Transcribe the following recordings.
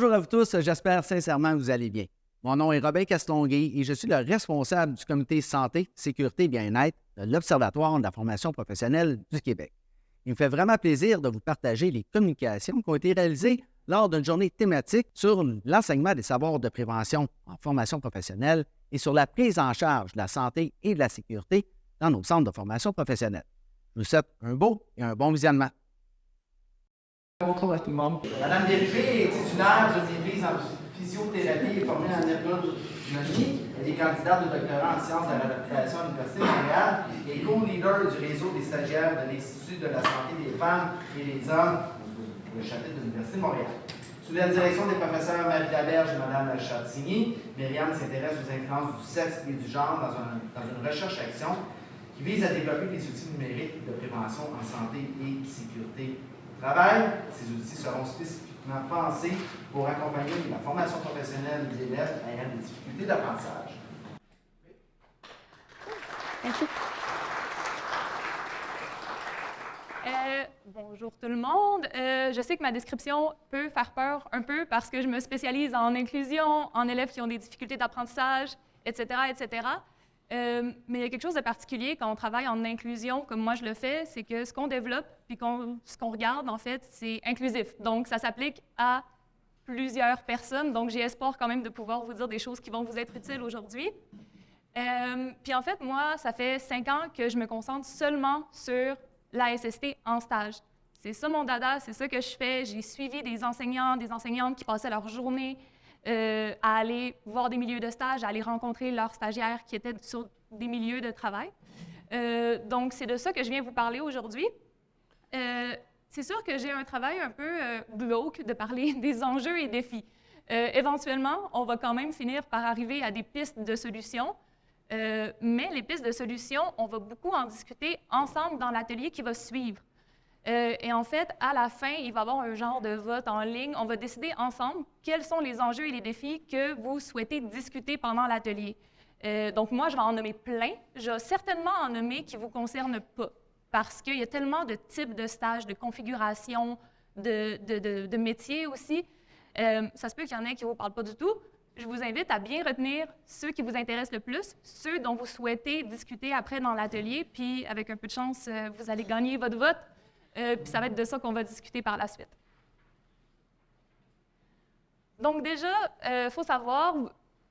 Bonjour à vous tous, j'espère sincèrement que vous allez bien. Mon nom est Robin Castonguay et je suis le responsable du comité santé, sécurité et bien-être de l'Observatoire de la formation professionnelle du Québec. Il me fait vraiment plaisir de vous partager les communications qui ont été réalisées lors d'une journée thématique sur l'enseignement des savoirs de prévention en formation professionnelle et sur la prise en charge de la santé et de la sécurité dans nos centres de formation professionnelle. Je vous souhaite un beau et un bon visionnement. Bonjour à tout le monde. Madame Bérubé est titulaire d'une maîtrise en physiothérapie et formée en ergonomie. Elle est candidate au doctorat en sciences de la réadaptation à l'Université de Montréal et co-leader du réseau des stagiaires de l'Institut de la santé des femmes et des hommes, le chapitre de l'Université de Montréal. Sous la direction des professeurs Marie Laberge et Mme Chatigny, Myriam s'intéresse aux influences du sexe et du genre dans une recherche-action qui vise à développer des outils numériques de prévention en santé et sécurité au travail. Ces outils seront spécifiquement pensés pour accompagner la formation professionnelle des élèves ayant des difficultés d'apprentissage. Merci. Bonjour tout le monde. Je sais que ma description peut faire peur un peu parce que je me spécialise en inclusion, en élèves qui ont des difficultés d'apprentissage, etc., etc. Mais il y a quelque chose de particulier quand on travaille en inclusion, comme moi je le fais, c'est que ce qu'on développe puis ce qu'on regarde, en fait, c'est inclusif. Donc, ça s'applique à plusieurs personnes. Donc, j'ai espoir quand même de pouvoir vous dire des choses qui vont vous être utiles aujourd'hui. Puis en fait, moi, ça fait 5 ans que je me concentre seulement sur la SST en stage. C'est ça mon dada, c'est ça que je fais. J'ai suivi des enseignants, des enseignantes qui passaient leur journée à aller voir des milieux de stage, à aller rencontrer leurs stagiaires qui étaient sur des milieux de travail. Donc, c'est de ça que je viens vous parler aujourd'hui. C'est sûr que j'ai un travail un peu glauque de parler des enjeux et défis. Éventuellement, on va quand même finir par arriver à des pistes de solutions, mais les pistes de solutions, on va beaucoup en discuter ensemble dans l'atelier qui va suivre. Et en fait, à la fin, il va y avoir un genre de vote en ligne. On va décider ensemble quels sont les enjeux et les défis que vous souhaitez discuter pendant l'atelier. Donc moi, je vais en nommer plein. Je vais certainement en nommer qui ne vous concernent pas, parce qu'il y a tellement de types de stages, de configurations, de métiers aussi. Ça se peut qu'il y en ait qui ne vous parlent pas du tout. Je vous invite à bien retenir ceux qui vous intéressent le plus, ceux dont vous souhaitez discuter après dans l'atelier, puis avec un peu de chance, vous allez gagner votre vote. Puis ça va être de ça qu'on va discuter par la suite. Donc déjà, il faut savoir,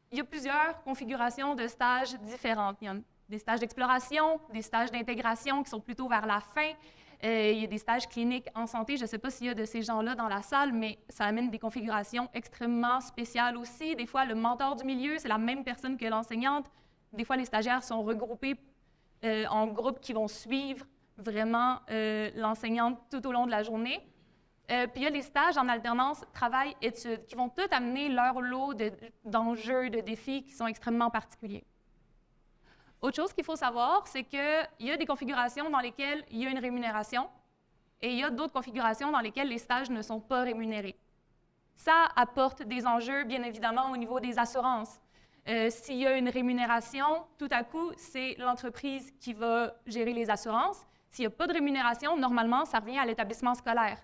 il y a plusieurs configurations de stages différentes. Il y a des stages d'exploration, des stages d'intégration qui sont plutôt vers la fin. Il y a des stages cliniques en santé. Je ne sais pas s'il y a de ces gens-là dans la salle, mais ça amène des configurations extrêmement spéciales aussi. Des fois, le mentor du milieu, c'est la même personne que l'enseignante. Des fois, les stagiaires sont regroupés en groupes qui vont suivre vraiment l'enseignante tout au long de la journée. Puis il y a les stages en alternance travail-études qui vont tous amener leur lot d'enjeux, de défis qui sont extrêmement particuliers. Autre chose qu'il faut savoir, c'est qu'il y a des configurations dans lesquelles il y a une rémunération et il y a d'autres configurations dans lesquelles les stages ne sont pas rémunérés. Ça apporte des enjeux, bien évidemment, au niveau des assurances. S'il y a une rémunération, tout à coup, c'est l'entreprise qui va gérer les assurances. S'il n'y a pas de rémunération, normalement, ça revient à l'établissement scolaire.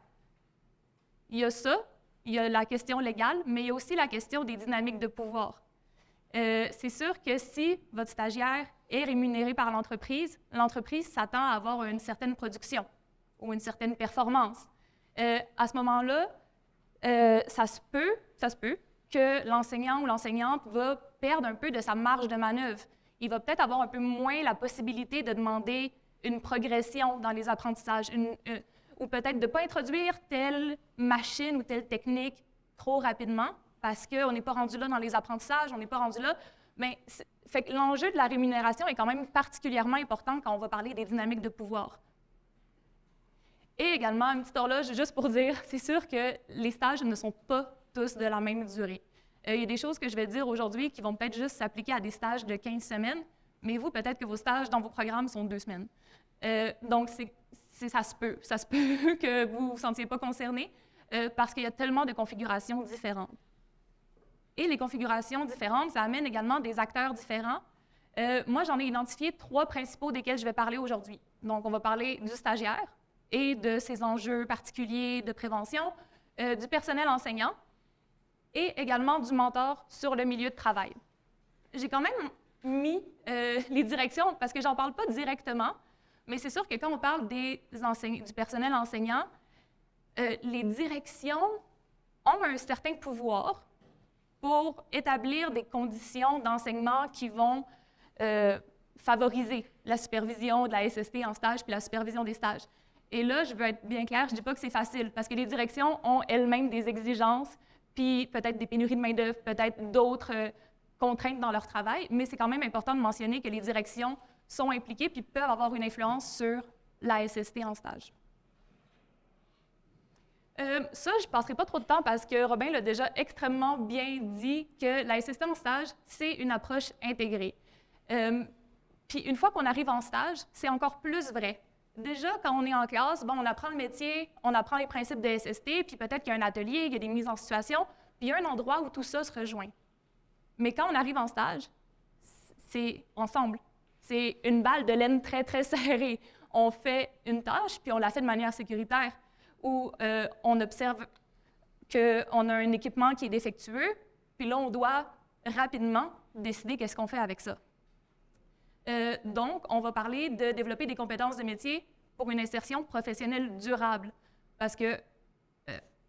Il y a ça, il y a la question légale, mais il y a aussi la question des dynamiques de pouvoir. C'est sûr que si votre stagiaire est rémunéré par l'entreprise s'attend à avoir une certaine production ou une certaine performance. À ce moment-là, ça se peut que l'enseignant ou l'enseignante va perdre un peu de sa marge de manœuvre. Il va peut-être avoir un peu moins la possibilité de demander une progression dans les apprentissages, ou peut-être de ne pas introduire telle machine ou telle technique trop rapidement, parce qu'on n'est pas rendu là dans les apprentissages, on n'est pas rendu là. Mais fait que l'enjeu de la rémunération est quand même particulièrement important quand on va parler des dynamiques de pouvoir. Et également, une petite horloge, juste pour dire, c'est sûr que les stages ne sont pas tous de la même durée. Il y a des choses que je vais dire aujourd'hui qui vont peut-être juste s'appliquer à des stages de 15 semaines, mais vous, peut-être que vos stages dans vos programmes sont 2 semaines. Donc, ça se peut que vous ne vous sentiez pas concerné parce qu'il y a tellement de configurations différentes. Et les configurations différentes, ça amène également des acteurs différents. Moi, j'en ai identifié 3 principaux desquels je vais parler aujourd'hui. Donc, on va parler du stagiaire et de ses enjeux particuliers de prévention, du personnel enseignant et également du mentor sur le milieu de travail. J'ai quand même mis les directions, parce que j'en parle pas directement, mais c'est sûr que quand on parle du personnel enseignant, les directions ont un certain pouvoir pour établir des conditions d'enseignement qui vont favoriser la supervision de la SST en stage puis la supervision des stages. Et là, je veux être bien claire, je ne dis pas que c'est facile, parce que les directions ont elles-mêmes des exigences, puis peut-être des pénuries de main-d'œuvre, peut-être d'autres contraintes dans leur travail, mais c'est quand même important de mentionner que les directions sont impliquées puis peuvent avoir une influence sur la SST en stage. Ça, je ne passerai pas trop de temps parce que Robin l'a déjà extrêmement bien dit que la SST en stage, c'est une approche intégrée. Puis une fois qu'on arrive en stage, c'est encore plus vrai. Déjà, quand on est en classe, bon, on apprend le métier, on apprend les principes de SST, puis peut-être qu'il y a un atelier, il y a des mises en situation, puis il y a un endroit où tout ça se rejoint. Mais quand on arrive en stage, c'est ensemble. C'est une balle de laine très, très serrée. On fait une tâche, puis on la fait de manière sécuritaire, où on observe qu'on a un équipement qui est défectueux, puis là, on doit rapidement décider qu'est-ce qu'on fait avec ça. Donc, on va parler de développer des compétences de métier pour une insertion professionnelle durable. Parce que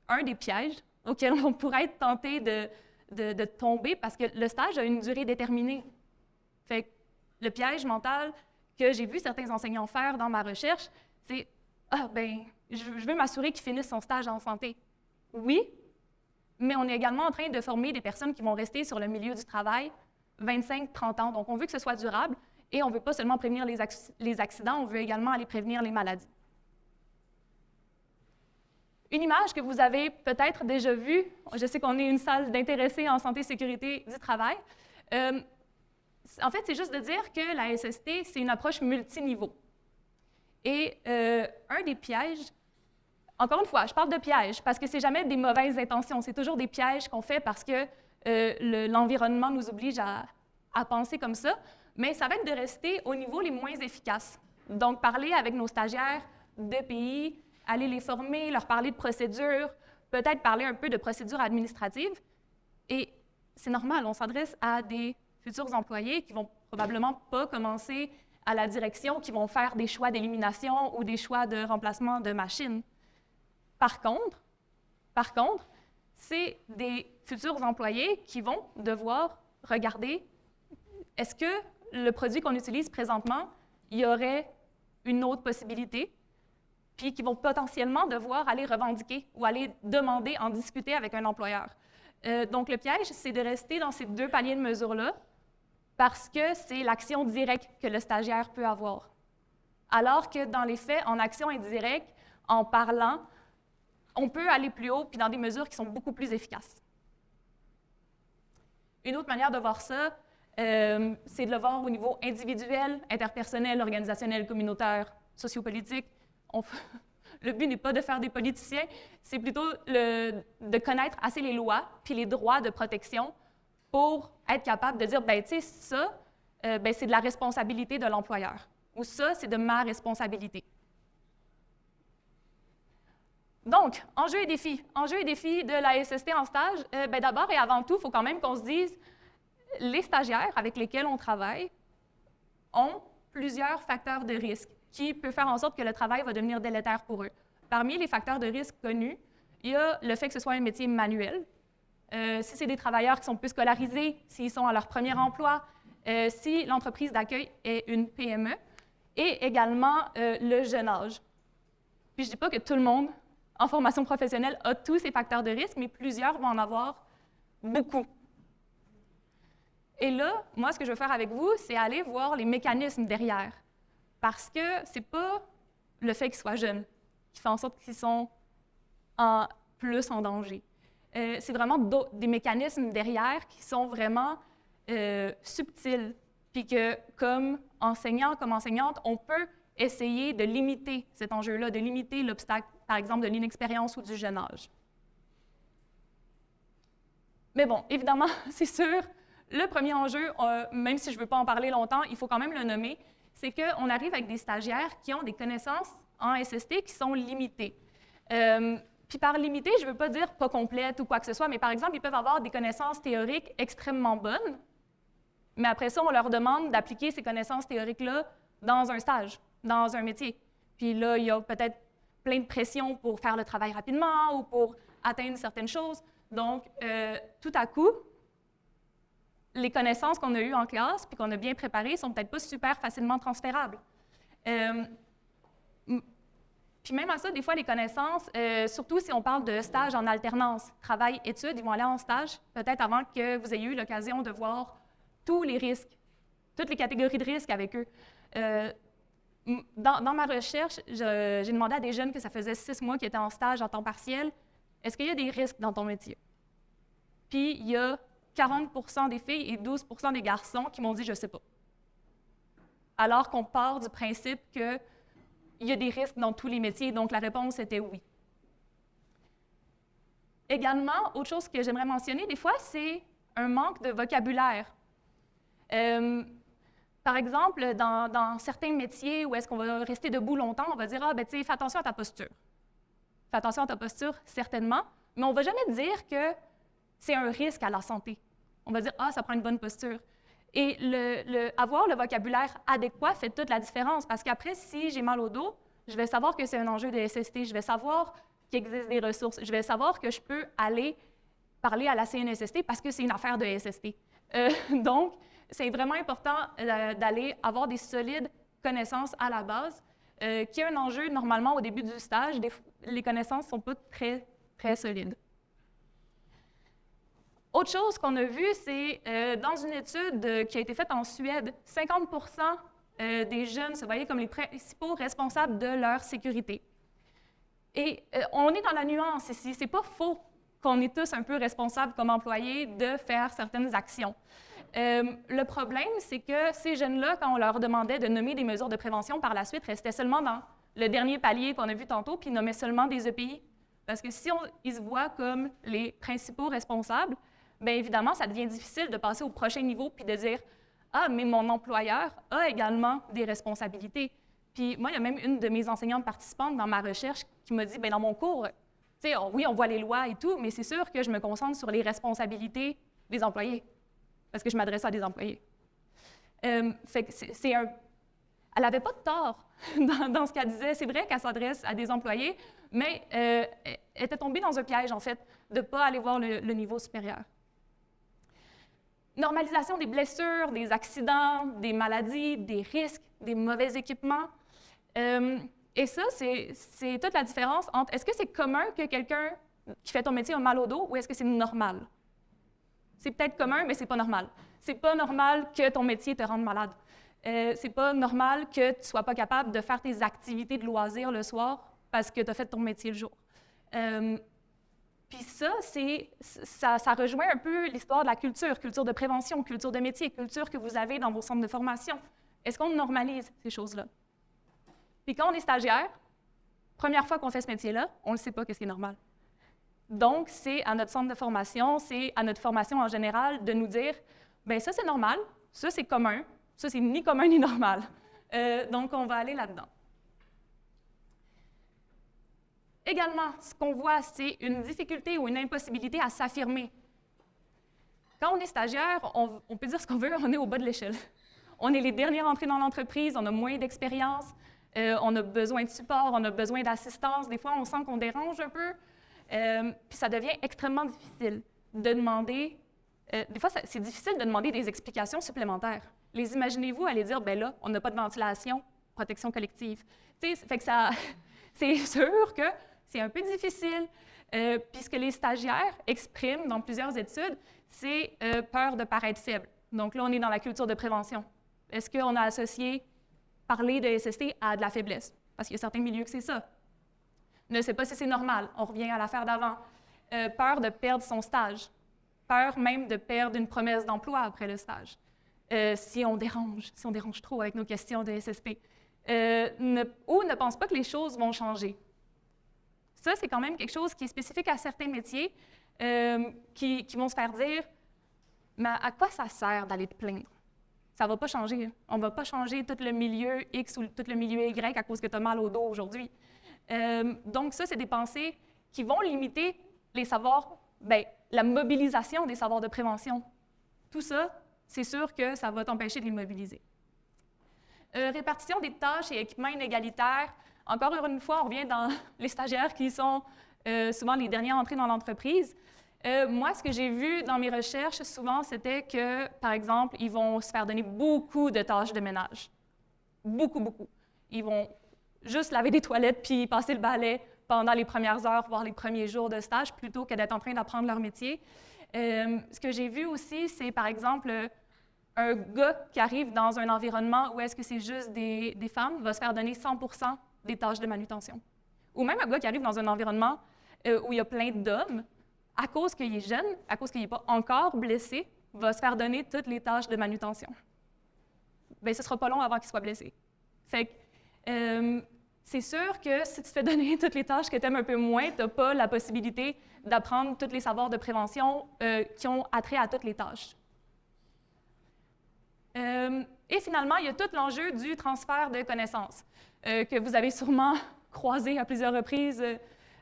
un des pièges auxquels on pourrait être tenté de tomber, parce que le stage a une durée déterminée. Fait que le piège mental que j'ai vu certains enseignants faire dans ma recherche, c'est « Ah, ben, je veux m'assurer qu'ils finissent son stage en santé. » Oui, mais on est également en train de former des personnes qui vont rester sur le milieu du travail 25-30 ans. Donc, on veut que ce soit durable et on ne veut pas seulement prévenir les accidents, on veut également aller prévenir les maladies. Une image que vous avez peut-être déjà vue, je sais qu'on est une salle d'intéressés en santé et sécurité du travail. En fait, c'est juste de dire que la SST, c'est une approche multiniveau. Et un des pièges, encore une fois, je parle de pièges parce que c'est jamais des mauvaises intentions, c'est toujours des pièges qu'on fait parce que l'environnement nous oblige à penser comme ça, mais ça va être de rester au niveau les moins efficaces. Donc, parler avec nos stagiaires de pays, aller les former, leur parler de procédures, peut-être parler un peu de procédures administratives. Et c'est normal, on s'adresse à des futurs employés qui vont probablement pas commencer à la direction, qui vont faire des choix d'élimination ou des choix de remplacement de machines. Par contre, c'est des futurs employés qui vont devoir regarder est-ce que le produit qu'on utilise présentement, il y aurait une autre possibilité, puis qui vont potentiellement devoir aller revendiquer ou aller demander, en discuter avec un employeur. Donc, le piège, c'est de rester dans ces deux paliers de mesures-là parce que c'est l'action directe que le stagiaire peut avoir. Alors que dans les faits, en action indirecte, en parlant, on peut aller plus haut puis dans des mesures qui sont beaucoup plus efficaces. Une autre manière de voir ça, c'est de le voir au niveau individuel, interpersonnel, organisationnel, communautaire, sociopolitique. Le but n'est pas de faire des politiciens, c'est plutôt de connaître assez les lois puis les droits de protection pour être capable de dire, ben tu sais, ça, c'est de la responsabilité de l'employeur ou ça, c'est de ma responsabilité. Donc, enjeux et défis. Enjeux et défis de la SST en stage, d'abord et avant tout, il faut quand même qu'on se dise, les stagiaires avec lesquels on travaille ont plusieurs facteurs de risque qui peuvent faire en sorte que le travail va devenir délétère pour eux. Parmi les facteurs de risque connus, il y a le fait que ce soit un métier manuel. Si c'est des travailleurs qui sont peu scolarisés, s'ils sont à leur premier emploi, si l'entreprise d'accueil est une PME, et également le jeune âge. Puis je ne dis pas que tout le monde en formation professionnelle a tous ces facteurs de risque, mais plusieurs vont en avoir beaucoup. Et là, moi, ce que je veux faire avec vous, c'est aller voir les mécanismes derrière. Parce que ce n'est pas le fait qu'ils soient jeunes qui fait en sorte qu'ils sont plus en danger. C'est vraiment des mécanismes derrière qui sont vraiment subtils. Puis que, comme enseignant, comme enseignante, on peut essayer de limiter cet enjeu-là, de limiter l'obstacle, par exemple, de l'inexpérience ou du jeune âge. Mais bon, évidemment, c'est sûr, le premier enjeu, même si je ne veux pas en parler longtemps, il faut quand même le nommer, c'est qu'on arrive avec des stagiaires qui ont des connaissances en SST qui sont limitées. Puis par limité, je ne veux pas dire pas complète ou quoi que ce soit, mais par exemple, ils peuvent avoir des connaissances théoriques extrêmement bonnes, mais après ça, on leur demande d'appliquer ces connaissances théoriques-là dans un stage, dans un métier. Puis là, il y a peut-être plein de pression pour faire le travail rapidement ou pour atteindre certaines choses. Donc, tout à coup, les connaissances qu'on a eues en classe puis qu'on a bien préparées ne sont peut-être pas super facilement transférables. Puis même à ça, des fois, les connaissances, surtout si on parle de stage en alternance, travail-études, ils vont aller en stage peut-être avant que vous ayez eu l'occasion de voir tous les risques, toutes les catégories de risques avec eux. Dans ma recherche, j'ai demandé à des jeunes que ça faisait 6 mois qu'ils étaient en stage en temps partiel, est-ce qu'il y a des risques dans ton métier? Puis il y a 40% des filles et 12% des garçons qui m'ont dit « je ne sais pas ». Alors qu'on part du principe qu'il y a des risques dans tous les métiers, donc la réponse était oui. Également, autre chose que j'aimerais mentionner, des fois, c'est un manque de vocabulaire. Par exemple, dans certains métiers où est-ce qu'on va rester debout longtemps, on va dire « ah, ben tu sais, fais attention à ta posture ». Fais attention à ta posture, certainement, mais on ne va jamais dire que c'est un risque à la santé. On va dire « ah, ça prend une bonne posture ». Et avoir le vocabulaire adéquat fait toute la différence, parce qu'après, si j'ai mal au dos, je vais savoir que c'est un enjeu de SST, je vais savoir qu'il existe des ressources, je vais savoir que je peux aller parler à la CNSST parce que c'est une affaire de SST. Donc, c'est vraiment important d'aller avoir des solides connaissances à la base, qui est un enjeu normalement au début du stage. Les connaissances ne sont pas très, très solides. Autre chose qu'on a vu, c'est dans une étude qui a été faite en Suède, 50% des jeunes se voyaient comme les principaux responsables de leur sécurité. Et on est dans la nuance ici. C'est pas faux qu'on est tous un peu responsables comme employés de faire certaines actions. Le problème, c'est que ces jeunes-là, quand on leur demandait de nommer des mesures de prévention par la suite, restaient seulement dans le dernier palier qu'on a vu tantôt, puis ils nommaient seulement des EPI. Parce que si ils se voient comme les principaux responsables, bien évidemment, ça devient difficile de passer au prochain niveau puis de dire « ah, mais mon employeur a également des responsabilités ». Puis moi, il y a même une de mes enseignantes participantes dans ma recherche qui m'a dit « bien dans mon cours, tu sais, oui, on voit les lois et tout, mais c'est sûr que je me concentre sur les responsabilités des employés, parce que je m'adresse à des employés. » Fait que elle n'avait pas de tort dans ce qu'elle disait. C'est vrai qu'elle s'adresse à des employés, mais elle était tombée dans un piège, en fait, de ne pas aller voir le niveau supérieur. Normalisation des blessures, des accidents, des maladies, des risques, des mauvais équipements. Et ça, c'est toute la différence entre est-ce que c'est commun que quelqu'un qui fait ton métier a mal au dos ou est-ce que c'est normal? C'est peut-être commun, mais c'est pas normal. C'est pas normal que ton métier te rende malade. C'est pas normal que tu sois pas capable de faire tes activités de loisirs le soir parce que tu as fait ton métier le jour. Puis ça rejoint un peu l'histoire de la culture de prévention, culture de métier, culture que vous avez dans vos centres de formation. Est-ce qu'on normalise ces choses-là? Puis quand on est stagiaire, première fois qu'on fait ce métier-là, on ne sait pas qu'est-ce qui est normal. Donc, c'est à notre centre de formation, c'est à notre formation en général de nous dire, bien ça c'est normal, ça c'est commun, ça c'est ni commun ni normal. Donc, on va aller là-dedans. Également, ce qu'on voit, c'est une difficulté ou une impossibilité à s'affirmer. Quand on est stagiaire, on peut dire ce qu'on veut, on est au bas de l'échelle. On est les derniers rentrés dans l'entreprise, on a moins d'expérience, on a besoin de support, on a besoin d'assistance. Des fois, on sent qu'on dérange un peu. Puis ça devient extrêmement difficile de demander. Des fois, c'est difficile de demander des explications supplémentaires. Les imaginez-vous aller dire, ben là, on n'a pas de ventilation, protection collective. Tu sais, fait que ça, c'est sûr que c'est un peu difficile. Puis ce que les stagiaires expriment dans plusieurs études, c'est peur de paraître faible. Donc là, on est dans la culture de prévention. Est-ce qu'on a associé parler de SST à de la faiblesse? Parce qu'il y a certains milieux que c'est ça. Ne sait pas si c'est normal. On revient à l'affaire d'avant. Peur de perdre son stage. Peur même de perdre une promesse d'emploi après le stage. Si on dérange trop avec nos questions de SST. Ou ne pense pas que les choses vont changer. Ça, c'est quand même quelque chose qui est spécifique à certains métiers qui vont se faire dire « mais à quoi ça sert d'aller te plaindre? Ça ne va pas changer. On ne va pas changer tout le milieu X ou tout le milieu Y à cause que tu as mal au dos aujourd'hui. » Donc ça, c'est des pensées qui vont limiter les savoirs, la mobilisation des savoirs de prévention. Tout ça, c'est sûr que ça va t'empêcher de les mobiliser. Répartition des tâches et équipements inégalitaires. Encore une fois, on revient dans les stagiaires qui sont souvent les derniers à entrer dans l'entreprise. Moi, ce que j'ai vu dans mes recherches, souvent, c'était que, par exemple, ils vont se faire donner beaucoup de tâches de ménage. Beaucoup, beaucoup. Ils vont juste laver des toilettes puis passer le balai pendant les premières heures, voire les premiers jours de stage, plutôt que d'être en train d'apprendre leur métier. Ce que j'ai vu aussi, c'est, par exemple, un gars qui arrive dans un environnement où est-ce que c'est juste des femmes va se faire donner 100% des tâches de manutention. Ou même un gars qui arrive dans un environnement où il y a plein d'hommes, à cause qu'il est jeune, à cause qu'il n'est pas encore blessé, va se faire donner toutes les tâches de manutention. Bien, ce ne sera pas long avant qu'il soit blessé. Fait que, c'est sûr que si tu te fais donner toutes les tâches que tu aimes un peu moins, tu n'as pas la possibilité d'apprendre tous les savoirs de prévention qui ont attrait à toutes les tâches. Et finalement, il y a tout l'enjeu du transfert de connaissances que vous avez sûrement croisé à plusieurs reprises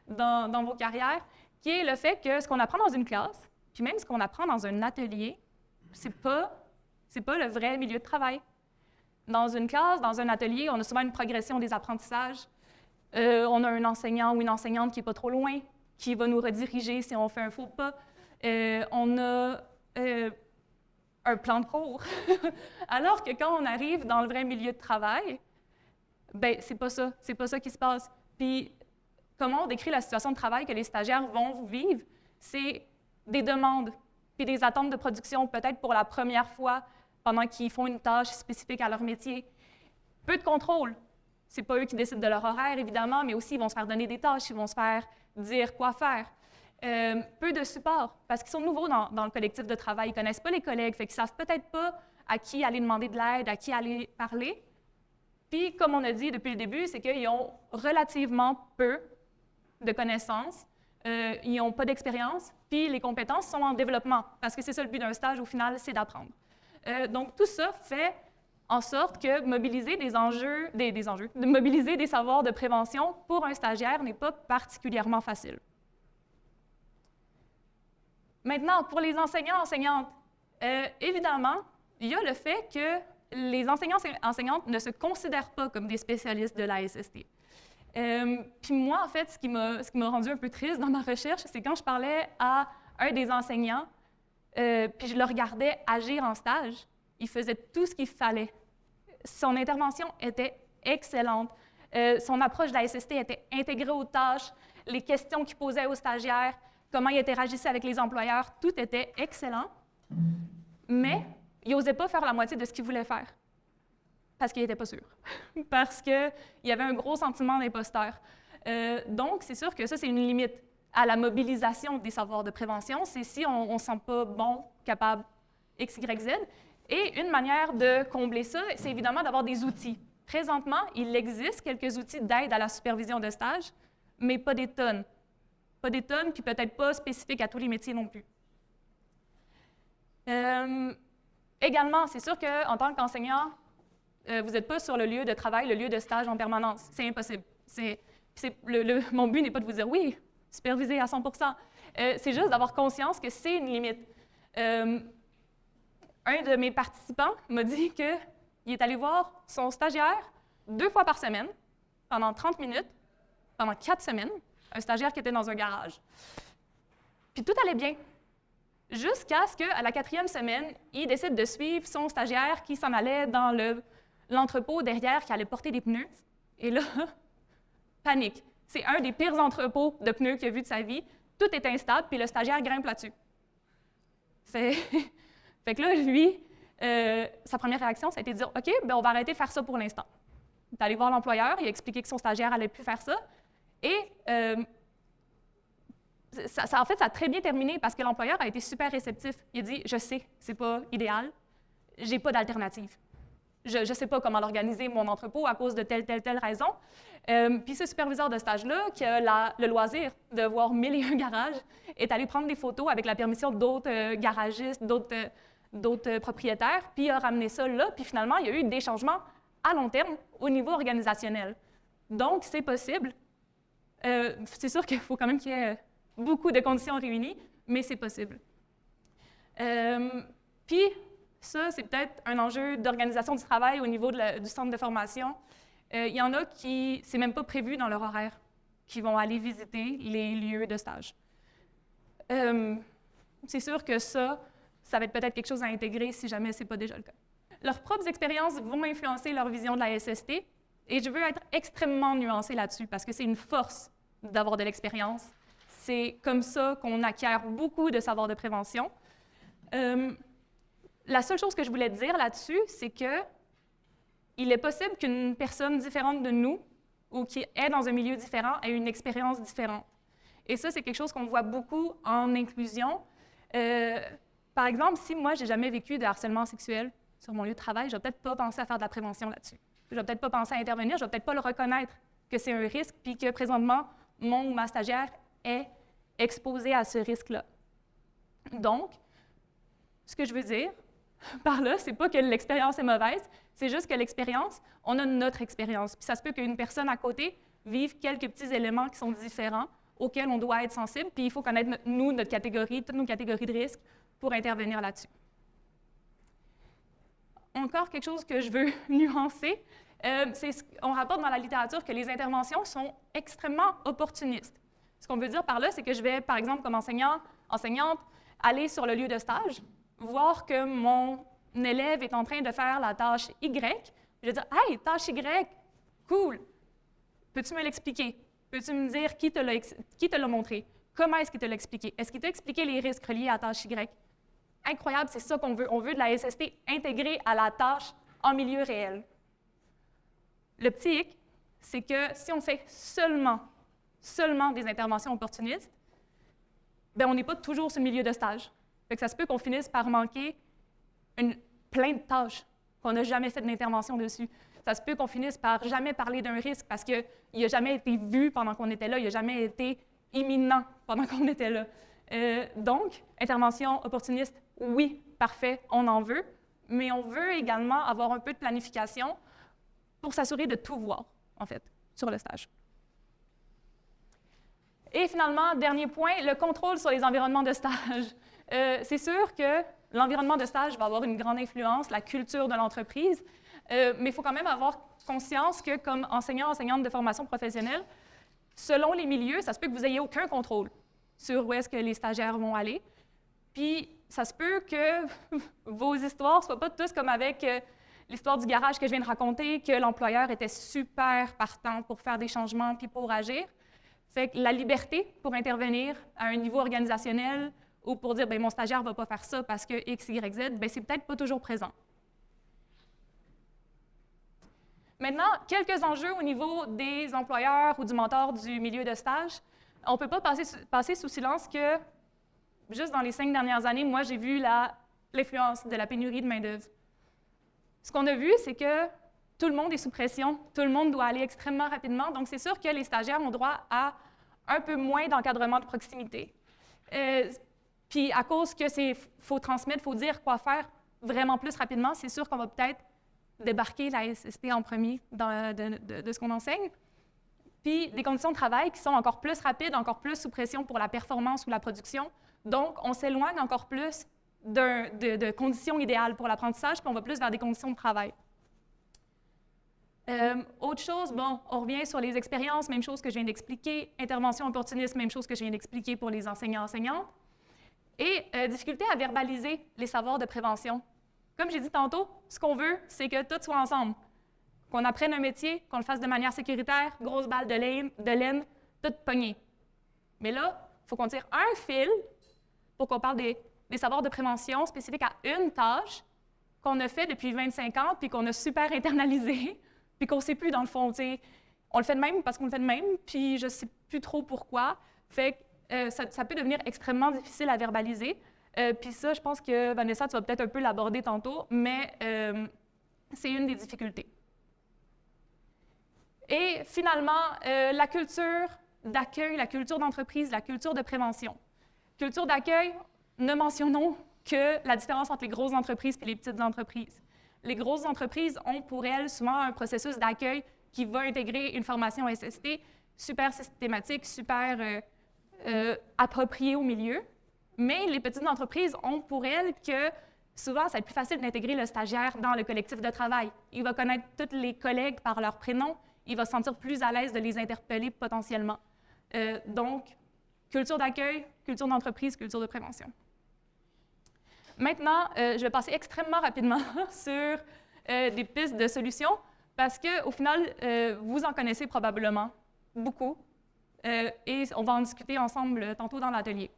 dans vos carrières, qui est le fait que ce qu'on apprend dans une classe, puis même ce qu'on apprend dans un atelier, c'est pas le vrai milieu de travail. Dans une classe, dans un atelier, on a souvent une progression des apprentissages. On a un enseignant ou une enseignante qui n'est pas trop loin, qui va nous rediriger si on fait un faux pas. On a un plan de cours. Alors que quand on arrive dans le vrai milieu de travail, bien, c'est pas ça qui se passe. Puis, comment on décrit la situation de travail que les stagiaires vont vivre? C'est des demandes, puis des attentes de production, peut-être pour la première fois, pendant qu'ils font une tâche spécifique à leur métier. Peu de contrôle. C'est pas eux qui décident de leur horaire, évidemment, mais aussi ils vont se faire donner des tâches, ils vont se faire dire quoi faire. Peu de support, parce qu'ils sont nouveaux dans le collectif de travail, ils ne connaissent pas les collègues, fait qu'ils ne savent peut-être pas à qui aller demander de l'aide, à qui aller parler. Puis, comme on a dit depuis le début, c'est qu'ils ont relativement peu de connaissances, ils n'ont pas d'expérience, puis les compétences sont en développement, parce que c'est ça le but d'un stage, au final, c'est d'apprendre. Donc, tout ça fait en sorte que mobiliser de mobiliser des savoirs de prévention pour un stagiaire n'est pas particulièrement facile. Maintenant, pour les enseignants-enseignantes, évidemment, il y a le fait que les enseignants-enseignantes ne se considèrent pas comme des spécialistes de l'ASST. Puis moi, en fait, ce qui m'a rendu un peu triste dans ma recherche, c'est quand je parlais à un des enseignants, puis je le regardais agir en stage, il faisait tout ce qu'il fallait. Son intervention était excellente. Son approche de la SST était intégrée aux tâches, les questions qu'il posait aux stagiaires, comment il interagissait avec les employeurs, tout était excellent. Mais il n'osait pas faire la moitié de ce qu'il voulait faire, parce qu'il n'était pas sûr, parce qu'il y avait un gros sentiment d'imposteur. Donc, c'est sûr que ça, c'est une limite à la mobilisation des savoirs de prévention, c'est si on ne se sent pas bon, capable, X, Y, Z. Et une manière de combler ça, c'est évidemment d'avoir des outils. Présentement, il existe quelques outils d'aide à la supervision de stage, mais pas des tonnes. Pas des tonnes, puis peut-être pas spécifiques à tous les métiers non plus. Également, c'est sûr qu'en tant qu'enseignant, vous n'êtes pas sur le lieu de travail, le lieu de stage en permanence. C'est impossible. Mon but n'est pas de vous dire « oui, superviser à 100%. C'est juste d'avoir conscience que c'est une limite. Un de mes participants m'a dit qu'il est allé voir son stagiaire 2 fois par semaine, pendant 30 minutes, pendant 4 semaines, un stagiaire qui était dans un garage. Puis tout allait bien, jusqu'à ce qu'à la 4e semaine, il décide de suivre son stagiaire qui s'en allait dans l'entrepôt derrière, qui allait porter des pneus. Et là, panique. C'est un des pires entrepôts de pneus qu'il a vu de sa vie. Tout est instable, puis le stagiaire grimpe là-dessus. Fait que là, lui, sa première réaction, ça a été de dire « OK, ben on va arrêter de faire ça pour l'instant. » Il est allé voir l'employeur, il a expliqué que son stagiaire n'allait plus faire ça. Et en fait, ça a très bien terminé parce que l'employeur a été super réceptif. Il a dit « Je sais, c'est pas idéal, j'ai pas d'alternative. Je ne sais pas comment l'organiser, mon entrepôt, à cause de telle raison. » Puis ce superviseur de stage-là, qui a le loisir de voir 1001 garages, est allé prendre des photos avec la permission d'autres garagistes, d'autres propriétaires, puis a ramené ça là, puis finalement, il y a eu des changements à long terme au niveau organisationnel. Donc, c'est possible C'est sûr qu'il faut quand même qu'il y ait beaucoup de conditions réunies, mais c'est possible. Puis, ça, c'est peut-être un enjeu d'organisation du travail au niveau du centre de formation. Il y en a qui, c'est même pas prévu dans leur horaire, qui vont aller visiter les lieux de stage. C'est sûr que ça va être peut-être quelque chose à intégrer si jamais ce n'est pas déjà le cas. Leurs propres expériences vont influencer leur vision de la SST, et je veux être extrêmement nuancée là-dessus parce que c'est une force d'avoir de l'expérience. C'est comme ça qu'on acquiert beaucoup de savoir de prévention. La seule chose que je voulais dire là-dessus, c'est que il est possible qu'une personne différente de nous ou qui est dans un milieu différent ait une expérience différente. Et ça, c'est quelque chose qu'on voit beaucoup en inclusion. Par exemple, si moi, j'ai jamais vécu de harcèlement sexuel sur mon lieu de travail, je vais peut-être pas penser à faire de la prévention là-dessus. Je vais peut-être pas penser à intervenir, je vais peut-être pas le reconnaître que c'est un risque, puis que présentement, mon ou ma stagiaire est exposée à ce risque-là. Donc, ce que je veux dire par là, c'est pas que l'expérience est mauvaise, c'est juste que l'expérience, on a notre expérience. Puis ça se peut qu'une personne à côté vive quelques petits éléments qui sont différents, auxquels on doit être sensible, puis il faut connaître, notre catégorie, toutes nos catégories de risques pour intervenir là-dessus. Encore quelque chose que je veux nuancer, on rapporte dans la littérature que les interventions sont extrêmement opportunistes. Ce qu'on veut dire par là, c'est que je vais, par exemple, comme enseignante, aller sur le lieu de stage, voir que mon élève est en train de faire la tâche Y, je vais dire « Hey, tâche Y, cool! Peux-tu me l'expliquer? Peux-tu me dire qui te l'a montré? Comment est-ce qu'il te l'a expliqué? Est-ce qu'il t'a expliqué les risques reliés à la tâche Y? » Incroyable, c'est ça qu'on veut. On veut de la SST intégrée à la tâche en milieu réel. Le petit hic, c'est que si on fait seulement des interventions opportunistes, bien, on n'est pas toujours sur le milieu de stage. Fait que ça se peut qu'on finisse par manquer plein de tâches qu'on n'a jamais fait d'intervention dessus. Ça se peut qu'on finisse par jamais parler d'un risque parce qu'il n'a jamais été vu pendant qu'on était là, il n'a jamais été imminent pendant qu'on était là. Donc, intervention opportuniste, oui, parfait, on en veut, mais on veut également avoir un peu de planification pour s'assurer de tout voir, en fait, sur le stage. Et finalement, dernier point, le contrôle sur les environnements de stage. C'est sûr que l'environnement de stage va avoir une grande influence, la culture de l'entreprise, mais il faut quand même avoir conscience que comme enseignante de formation professionnelle, selon les milieux, ça se peut que vous n'ayez aucun contrôle sur où est-ce que les stagiaires vont aller. Puis, ça se peut que vos histoires ne soient pas tous comme avec l'histoire du garage que je viens de raconter, que l'employeur était super partant pour faire des changements puis pour agir. Fait que la liberté pour intervenir à un niveau organisationnel ou pour dire, bien, mon stagiaire ne va pas faire ça parce que X, Y, Z, bien, c'est peut-être pas toujours présent. Maintenant, quelques enjeux au niveau des employeurs ou du mentor du milieu de stage. On ne peut pas passer sous silence que, juste dans les 5 dernières années, moi, j'ai vu l'influence de la pénurie de main-d'œuvre. Ce qu'on a vu, c'est que tout le monde est sous pression, tout le monde doit aller extrêmement rapidement, donc c'est sûr que les stagiaires ont droit à un peu moins d'encadrement de proximité. Puis à cause que faut transmettre, il faut dire quoi faire vraiment plus rapidement, c'est sûr qu'on va peut-être débarquer la SST en premier de ce qu'on enseigne. Puis des conditions de travail qui sont encore plus rapides, encore plus sous pression pour la performance ou la production. Donc, on s'éloigne encore plus de conditions idéales pour l'apprentissage, puis on va plus vers des conditions de travail. Autre chose, bon, on revient sur les expériences, même chose que je viens d'expliquer. Intervention opportuniste, même chose que je viens d'expliquer pour les enseignants-enseignantes. Et difficulté à verbaliser les savoirs de prévention. Comme j'ai dit tantôt, ce qu'on veut, c'est que tout soit ensemble. Qu'on apprenne un métier, qu'on le fasse de manière sécuritaire, grosse balle de laine, tout pogné. Mais là, il faut qu'on tire un fil pour qu'on parle des savoirs de prévention spécifiques à une tâche qu'on a fait depuis 25 ans, puis qu'on a super internalisé, puis qu'on ne sait plus dans le fond. T'sais, on le fait de même parce qu'on le fait de même, puis je ne sais plus trop pourquoi. Fait que ça peut devenir extrêmement difficile à verbaliser. Puis ça, je pense que Vanessa, tu vas peut-être un peu l'aborder tantôt, mais c'est une des difficultés. Et finalement, la culture d'accueil, la culture d'entreprise, la culture de prévention. Culture d'accueil, ne mentionnons que la différence entre les grosses entreprises et les petites entreprises. Les grosses entreprises ont pour elles souvent un processus d'accueil qui va intégrer une formation SST, super systématique, super approprié au milieu. Mais les petites entreprises ont pour elles que souvent, ça va être plus facile d'intégrer le stagiaire dans le collectif de travail. Il va connaître tous les collègues par leur prénom. Il va se sentir plus à l'aise de les interpeller potentiellement. Donc, culture d'accueil, culture d'entreprise, culture de prévention. Maintenant, je vais passer extrêmement rapidement sur des pistes de solutions parce qu'au final, vous en connaissez probablement beaucoup et on va en discuter ensemble tantôt dans l'atelier.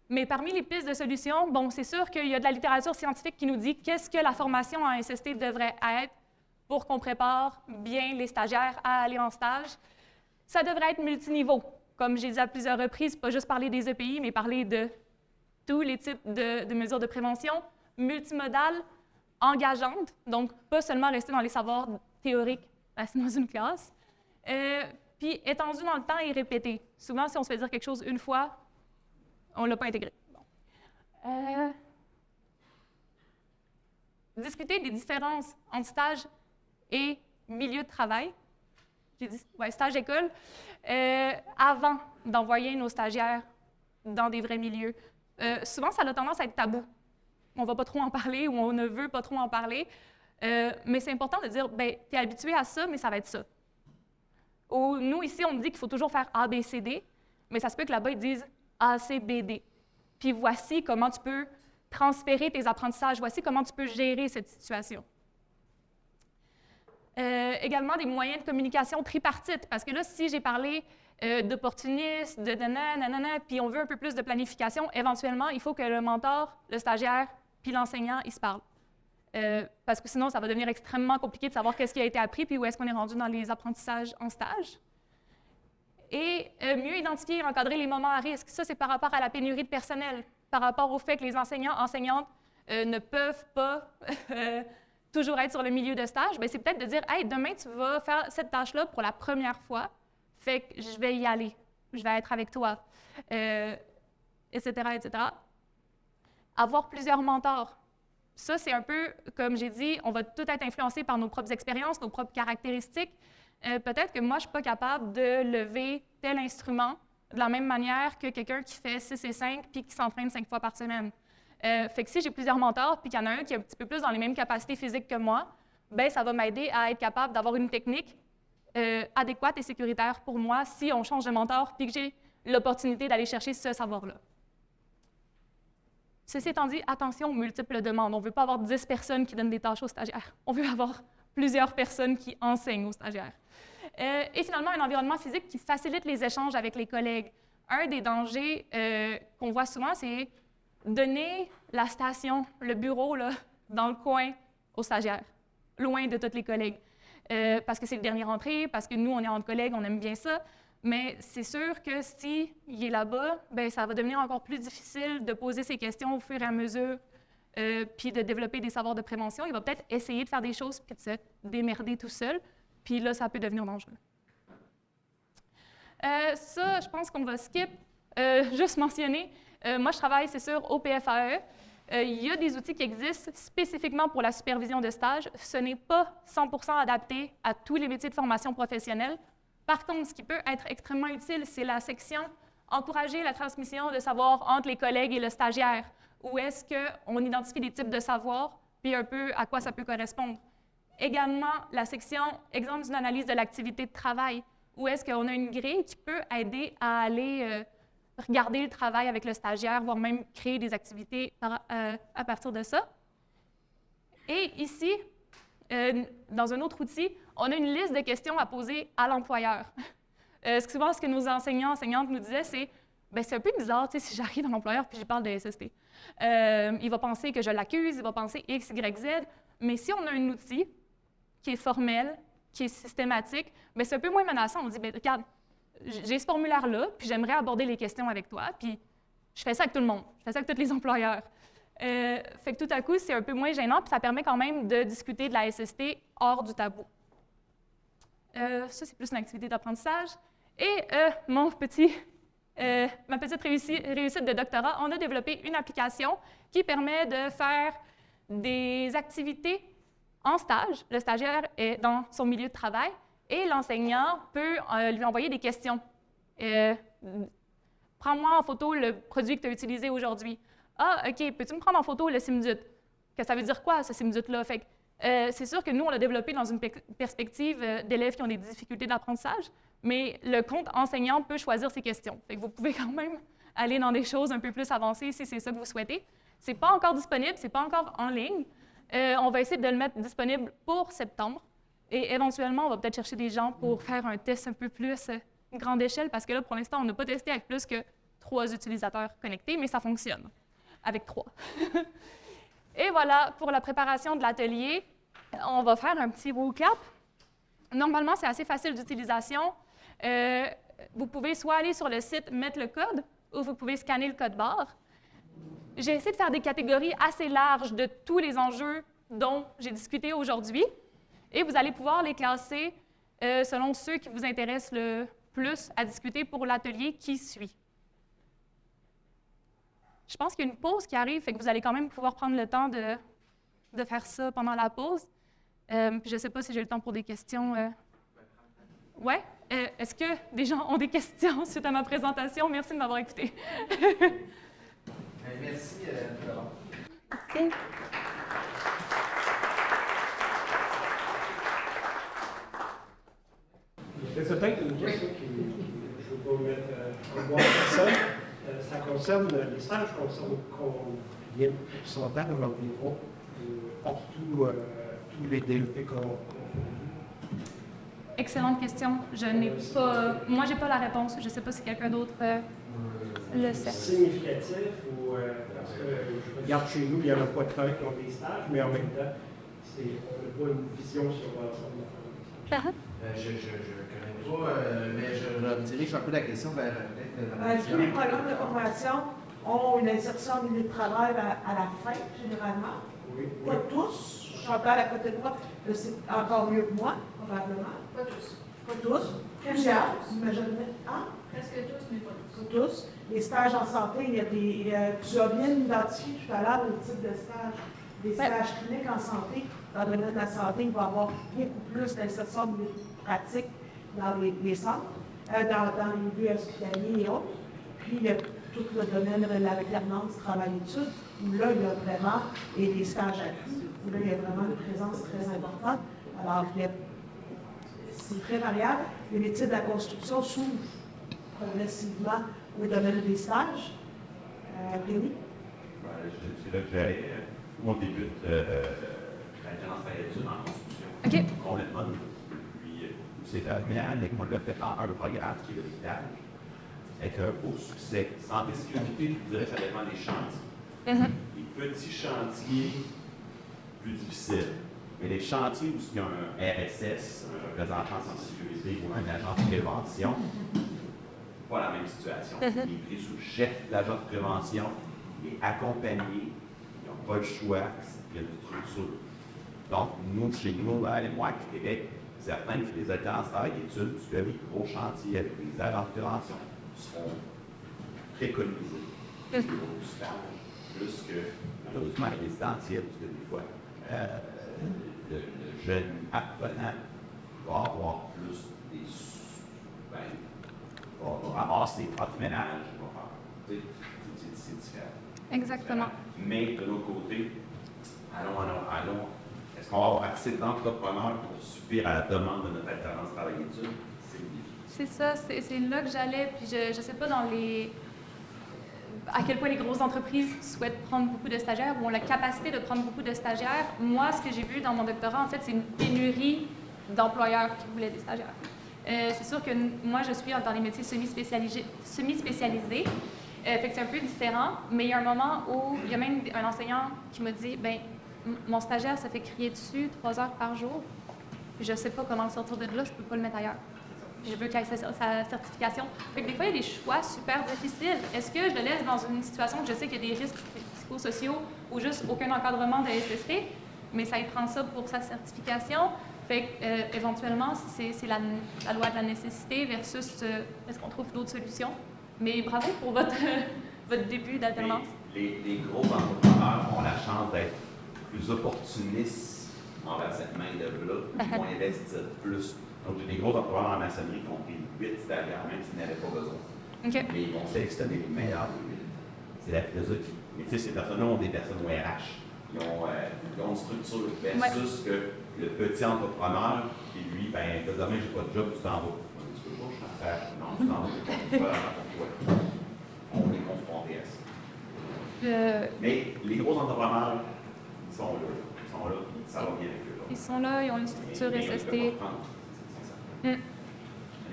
Mais parmi les pistes de solutions, bon, c'est sûr qu'il y a de la littérature scientifique qui nous dit qu'est-ce que la formation en SST devrait être pour qu'on prépare bien les stagiaires à aller en stage. Ça devrait être multiniveau. Comme j'ai dit à plusieurs reprises, pas juste parler des EPI, mais parler de tous les types de mesures de prévention, multimodales, engageantes, donc pas seulement rester dans les savoirs théoriques assis dans une classe, puis étendu dans le temps et répété. Souvent, si on se fait dire quelque chose une fois, on ne l'a pas intégré. Bon. Discuter des différences entre stage et milieu de travail. J'ai dit, ouais, stage-école, avant d'envoyer nos stagiaires dans des vrais milieux. Souvent, ça a tendance à être tabou. On ne va pas trop en parler ou on ne veut pas trop en parler. Mais c'est important de dire, bien, tu es habitué à ça, mais ça va être ça. Ou nous, ici, on dit qu'il faut toujours faire A, B, C, D, mais ça se peut que là-bas, ils disent A, C, B, D. Puis voici comment tu peux transférer tes apprentissages, voici comment tu peux gérer cette situation. Également des moyens de communication tripartite, parce que là, si j'ai parlé d'opportunistes, de nanana, puis on veut un peu plus de planification, éventuellement, il faut que le mentor, le stagiaire, puis l'enseignant, ils se parlent. Parce que sinon, ça va devenir extrêmement compliqué de savoir qu'est-ce qui a été appris, puis où est-ce qu'on est rendu dans les apprentissages en stage. Et mieux identifier et encadrer les moments à risque. Ça, c'est par rapport à la pénurie de personnel, par rapport au fait que les enseignants, enseignantes ne peuvent pas toujours être sur le milieu de stage. Bien, c'est peut-être de dire, « Hey, demain, tu vas faire cette tâche-là pour la première fois, fait que je vais y aller, je vais être avec toi, etc., etc. » Avoir plusieurs mentors. Ça, c'est un peu, comme j'ai dit, on va tout être influencé par nos propres expériences, nos propres caractéristiques. Peut-être que moi, je ne suis pas capable de lever tel instrument de la même manière que quelqu'un qui fait 6 et 5 puis qui s'entraîne 5 fois par semaine. Fait que si j'ai plusieurs mentors puis qu'il y en a un qui est un petit peu plus dans les mêmes capacités physiques que moi, bien, ça va m'aider à être capable d'avoir une technique adéquate et sécuritaire pour moi si on change de mentor puis que j'ai l'opportunité d'aller chercher ce savoir-là. Ceci étant dit, attention aux multiples demandes. On ne veut pas avoir 10 personnes qui donnent des tâches aux stagiaires. On veut avoir plusieurs personnes qui enseignent aux stagiaires. Et finalement, un environnement physique qui facilite les échanges avec les collègues. Un des dangers qu'on voit souvent, c'est donner la station, le bureau, là, dans le coin aux stagiaires, loin de tous les collègues. Parce que c'est le dernier entré, parce que nous, on est entre collègues, on aime bien ça. Mais c'est sûr que s'il est là-bas, bien, ça va devenir encore plus difficile de poser ces questions au fur et à mesure, puis de développer des savoirs de prévention. Il va peut-être essayer de faire des choses puis de se démerder tout seul, puis là, ça peut devenir dangereux. Ça, je pense qu'on va skip. Juste mentionner, moi, je travaille, c'est sûr, au PFAE. Il y a des outils qui existent spécifiquement pour la supervision de stage. Ce n'est pas 100% adapté à tous les métiers de formation professionnelle. Par contre, ce qui peut être extrêmement utile, c'est la section « Encourager la transmission de savoir entre les collègues et le stagiaire », où est-ce qu'on identifie des types de savoirs, puis un peu à quoi ça peut correspondre. Également, la section « Exemple d'une analyse de l'activité de travail », où est-ce qu'on a une grille qui peut aider à aller regarder le travail avec le stagiaire, voire même créer des activités à partir de ça. Et ici, dans un autre outil, on a une liste de questions à poser à l'employeur. Souvent, ce que nos enseignants, enseignantes nous disaient, c'est « c'est un peu bizarre si j'arrive à l'employeur puis je parle de SST. Il va penser que je l'accuse, il va penser X, Y, Z. » Mais si on a un outil qui est formel, qui est systématique, c'est un peu moins menaçant. On dit « Regarde, j'ai ce formulaire-là, puis j'aimerais aborder les questions avec toi, puis je fais ça avec tout le monde, je fais ça avec tous les employeurs. » Fait que tout à coup, c'est un peu moins gênant, puis ça permet quand même de discuter de la SST hors du tabou. Ça, c'est plus une activité d'apprentissage. Et ma petite réussite de doctorat, on a développé une application qui permet de faire des activités en stage. Le stagiaire est dans son milieu de travail Et l'enseignant peut lui envoyer des questions. Prends-moi en photo le produit que tu as utilisé aujourd'hui. Ah, OK, peux-tu me prendre en photo le SIMDUT? Que ça veut dire quoi, ce SIMDUT-là? Fait que, c'est sûr que nous, on l'a développé dans une perspective d'élèves qui ont des difficultés d'apprentissage, mais le compte enseignant peut choisir ses questions. Fait que vous pouvez quand même aller dans des choses un peu plus avancées si c'est ça que vous souhaitez. Ce n'est pas encore disponible, ce n'est pas encore en ligne. On va essayer de le mettre disponible pour septembre. Et éventuellement, on va peut-être chercher des gens pour faire un test un peu plus grande échelle, parce que là, pour l'instant, on n'a pas testé avec plus que 3 utilisateurs connectés, mais ça fonctionne avec 3. Et voilà, pour la préparation de l'atelier, on va faire un petit recap. Normalement, c'est assez facile d'utilisation. Vous pouvez soit aller sur le site, mettre le code, ou vous pouvez scanner le code barre. J'ai essayé de faire des catégories assez larges de tous les enjeux dont j'ai discuté aujourd'hui. Et vous allez pouvoir les classer selon ceux qui vous intéressent le plus à discuter pour l'atelier qui suit. Je pense qu'il y a une pause qui arrive, fait que vous allez quand même pouvoir prendre le temps de faire ça pendant la pause. Puis je ne sais pas si j'ai le temps pour des questions. Oui? Est-ce que des gens ont des questions suite à ma présentation? Merci de m'avoir écouté. Merci d'abord. Merci. C'est peut-être une question que je ne veux pas mettre en bois personne. Ça concerne les stages qu'on vient de s'entendre dans le niveau, partout, tous les développés qu'on Excellente question. Je n'ai pas... Moi, je n'ai pas la réponse. Je ne sais pas si quelqu'un d'autre le sait. significatif ou parce que je regarde chez nous, il n'y en a pas de temps qui ont des stages, mais en même temps, on n'a pas une vision sur l'ensemble de la formation. Je ne connais pas, mais je dirige un peu la question vers peut-être Tous les programmes de formation ont une insertion en milieu de travail à la fin, généralement. Oui, Pas tous. Chantal à côté de moi, c'est encore mieux que moi, probablement. Pas tous. Pas tous. Plusieurs, j'imagine. Ah? Presque tous, mais pas tous. Pas tous. Les stages en santé, tu as bien identifié tout à l'heure le type de stage. Des stages cliniques en santé, dans le domaine de la santé, il va y avoir beaucoup plus d'insertion de pratique dans les centres, dans les lieux hospitaliers et autres. Puis, il y a tout le domaine de l'alternance travail-études, où là, il y a vraiment des stages acquis, où là, il y a vraiment une présence très importante. Alors, c'est très variable. Les métiers de la construction s'ouvrent progressivement au domaine des stages. Rémi? C'est là que j'allais. On débute l'alternance travail-études en construction. OK. Complètement nouveau. Puis, c'est bien, mais on l'a fait dans un programme qui est le stage. Avec un beau succès. Santé sécurité, je dirais, ça dépend des chantiers. Les petits chantiers, plus difficiles. Mais les chantiers où il y a un RSS, un représentant en sécurité ou un agent de prévention, pas la même situation. Il est pris sous le chef de l'agent de prévention, il est accompagné, ils n'ont pas le choix, il y a une structure. Donc, nous, chez nous, à moi, à Québec, certains qui font des alternances travail-études, tu as des gros chantiers avec des agents de prévention seront préconisés au stage, plus que malheureusement résidentiel, parce que des fois, le jeune apprenant va avoir plus des va ramasser des propres ménages, c'est différent. Exactement. Mais de l'autre côté, allons, est-ce qu'on va avoir assez d'entrepreneurs pour suffire à la demande de notre alternance travail-études? C'est ça, c'est là que j'allais, puis je ne sais pas à quel point les grosses entreprises souhaitent prendre beaucoup de stagiaires ou ont la capacité de prendre beaucoup de stagiaires. Moi, ce que j'ai vu dans mon doctorat, en fait, c'est une pénurie d'employeurs qui voulaient des stagiaires. C'est sûr que moi, je suis dans les métiers semi-spécialisés, fait que c'est un peu différent, mais il y a un moment où il y a même un enseignant qui m'a dit, ben mon stagiaire se fait crier dessus 3 heures par jour, puis je ne sais pas comment le sortir de là, je ne peux pas le mettre ailleurs. Je veux qu'il ait sa certification. Fait que des fois, il y a des choix super difficiles. Est-ce que je le laisse dans une situation où je sais qu'il y a des risques psychosociaux ou juste aucun encadrement de SST, mais ça y prend ça pour sa certification? Fait que, éventuellement, c'est la loi de la nécessité versus est-ce qu'on trouve d'autres solutions? Mais bravo pour votre début d'alternance. Les gros entrepreneurs ont la chance d'être plus opportunistes envers cette main-d'œuvre-là, ils vont investir plus. Donc, j'ai des gros entrepreneurs en maçonnerie qui ont pris 8 stagiaires, même s'ils n'avaient pas besoin. OK. Mais ils vont sélectionner les meilleurs des 8. C'est la philosophie. Mais tu sais, ces personnes-là ont des personnes au RH. Ils ont une structure versus que le petit entrepreneur qui, lui, ben, demain, j'ai pas de job, tu t'en vas. Tu peux pas, je t'en fais. Non, tu t'en vas, je vais pas faire pour toi. On est confronté à ça. Mais les gros entrepreneurs, ils sont là, puis ça va bien avec eux. Ils sont là, ils ont une structure Mais SST. ils peuvent pas prendre, c'est ça. L'année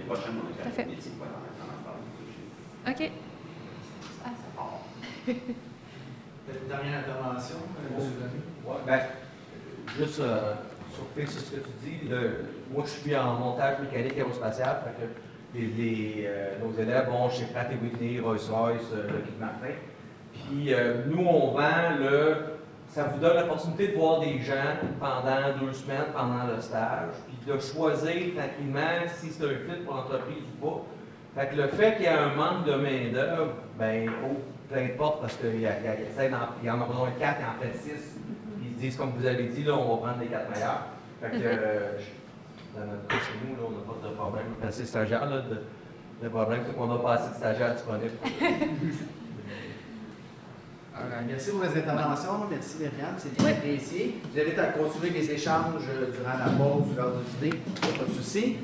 prochaine, on a Tout à fait fait. un métier qui va en faire du OK. sujet. Ah, ça part. Une dernière intervention, M. Denis? Ouais, ben, juste sur ce que tu dis, moi je suis en montage mécanique aérospatial, fait que nos élèves vont chez Pratt & Whitney, Rolls-Royce, Lockheed Martin. Puis nous, on vend ça vous donne l'opportunité de voir des gens pendant 2 semaines pendant le stage, puis de choisir tranquillement si c'est un fit pour l'entreprise ou pas. Fait que le fait qu'il y ait un manque de main-d'œuvre, ben, ouvre plein de portes parce qu'il y en a besoin de 4, il en fait 6. Ils se disent, comme vous avez dit, là, on va prendre les 4 meilleurs. Fait que dans notre cas, chez nous, là, on n'a pas de problème. Assez stagiaires, là, de problème, c'est qu'on n'a pas assez de stagiaires disponibles. Merci pour les interventions. Merci, Myriam. C'est bien apprécié. Je vous invite à continuer les échanges durant la pause, l'heure du dîner. Pas de souci.